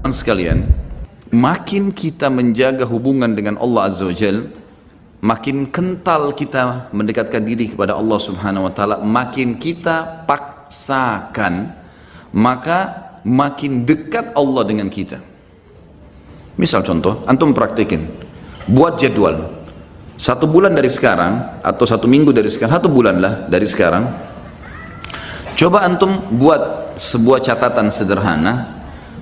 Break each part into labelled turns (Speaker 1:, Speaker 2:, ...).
Speaker 1: Sekalian, makin kita menjaga hubungan dengan Allah Azza wa Jal, makin kental kita mendekatkan diri kepada Allah Subhanahu wa Ta'ala, makin kita paksakan, maka makin dekat Allah dengan kita. Misal contoh, antum praktekin, buat jadwal 1 bulan dari sekarang atau 1 minggu dari sekarang, 1 bulan lah dari sekarang, coba antum buat sebuah catatan sederhana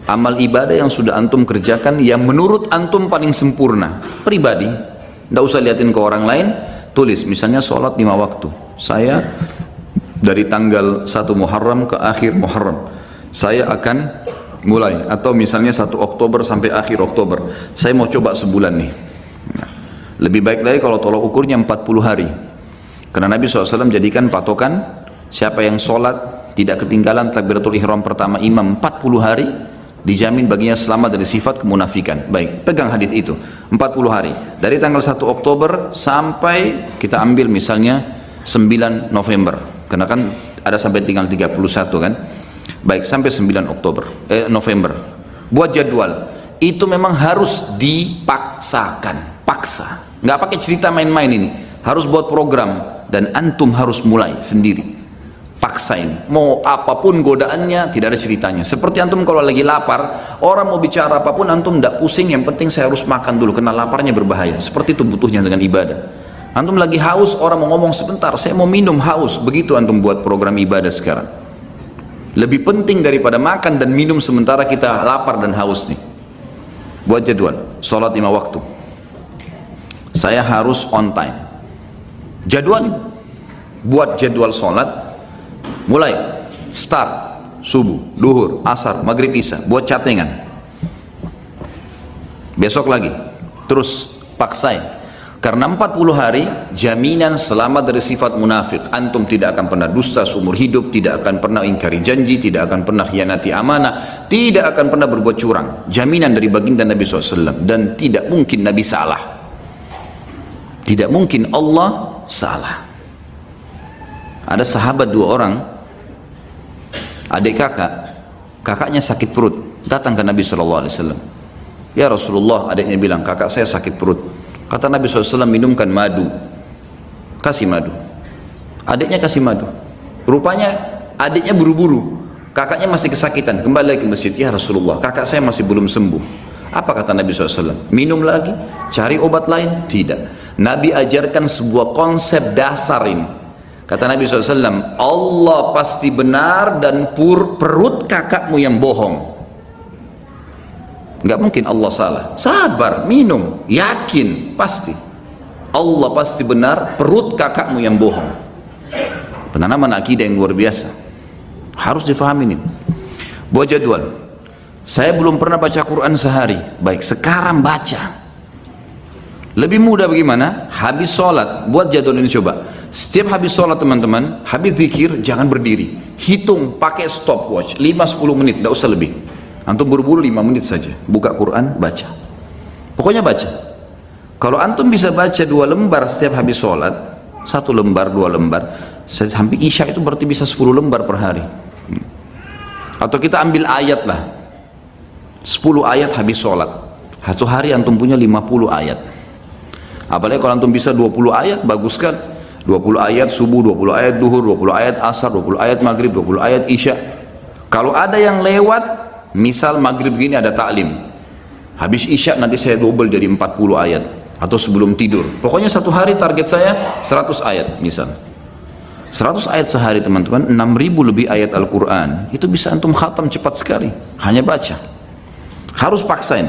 Speaker 1: amal ibadah yang sudah antum kerjakan yang menurut antum paling sempurna pribadi, tidak usah liatin ke orang lain. Tulis misalnya sholat 5 waktu, saya dari tanggal 1 Muharram ke akhir Muharram saya akan mulai, atau misalnya 1 Oktober sampai akhir Oktober saya mau coba sebulan nih. Lebih baik lagi kalau tolak ukurnya 40 hari, karena Nabi SAW jadikan patokan siapa yang sholat tidak ketinggalan takbiratul ihram pertama imam 40 hari, dijamin baginya selamat dari sifat kemunafikan. Baik, pegang hadis itu 40 hari dari tanggal 1 Oktober sampai kita ambil misalnya 9 November, karena kan ada sampai tinggal 31 kan. Baik, sampai 9 November buat jadwal itu memang harus dipaksakan, paksa, nggak pakai cerita main-main, ini harus buat program dan antum harus mulai sendiri. Paksain, mau apapun godaannya tidak ada ceritanya. Seperti antum kalau lagi lapar, orang mau bicara apapun antum tidak pusing, yang penting saya harus makan dulu karena laparnya berbahaya. Seperti itu butuhnya dengan ibadah. Antum lagi haus, orang mau ngomong sebentar, saya mau minum, haus. Begitu antum buat program ibadah sekarang. Lebih penting daripada makan dan minum sementara kita lapar dan haus nih. Buat jadwal, sholat 5 waktu. Saya harus on time. Jadwal, buat jadwal sholat. Mulai start subuh, duhur, asar, maghrib, isya, buat catengan. Besok lagi, terus paksain. Karena 40 hari jaminan selamat dari sifat munafik. Antum tidak akan pernah dusta seumur hidup, tidak akan pernah ingkari janji, tidak akan pernah khianati amanah, tidak akan pernah berbuat curang. Jaminan dari baginda Nabi SAW. Dan tidak mungkin Nabi salah, tidak mungkin Allah salah. Ada sahabat 2 orang, adik kakaknya sakit perut, datang ke Nabi SAW. Ya Rasulullah, adiknya bilang, kakak saya sakit perut. Kata Nabi SAW, minumkan madu, kasih madu. Adiknya kasih madu. Rupanya adiknya buru-buru, kakaknya masih kesakitan, kembali lagi ke masjid. Ya Rasulullah, kakak saya masih belum sembuh. Apa kata Nabi SAW? Minum lagi, cari obat lain? Tidak. Nabi ajarkan sebuah konsep dasar ini. Kata Nabi SAW, Allah pasti benar dan perut kakakmu yang bohong. Nggak mungkin Allah salah. Sabar, minum, yakin, pasti Allah pasti benar, perut kakakmu yang bohong. Penanaman akidah yang luar biasa, harus difahami ini. Buat jadwal, saya belum pernah baca Quran sehari. Baik, sekarang baca. Lebih mudah bagaimana? Habis sholat, buat jadwal ini coba. Setiap habis sholat teman-teman, habis zikir, jangan berdiri. Hitung pakai stopwatch, 5-10 menit, tidak usah lebih. Antum buru-buru 5 menit saja. Buka Quran, baca. Pokoknya baca. Kalau antum bisa baca 2 lembar setiap habis sholat, 1 lembar, 2 lembar, sampai isya itu berarti bisa 10 lembar per hari. Atau kita ambil ayat lah, 10 ayat habis sholat. 1 hari antum punya 50 ayat. Apalagi kalau antum bisa 20 ayat, bagus kan? 20 ayat subuh, 20 ayat duhur, 20 ayat asar, 20 ayat maghrib, 20 ayat isya. Kalau ada yang lewat, misal maghrib gini ada taklim, habis isya nanti saya double jadi 40 ayat, atau sebelum tidur. Pokoknya 1 hari target saya 100 ayat misal. 100 ayat sehari teman-teman, 6.000 lebih ayat Al-Quran. Itu bisa antum khatam cepat sekali, hanya baca. Harus paksain.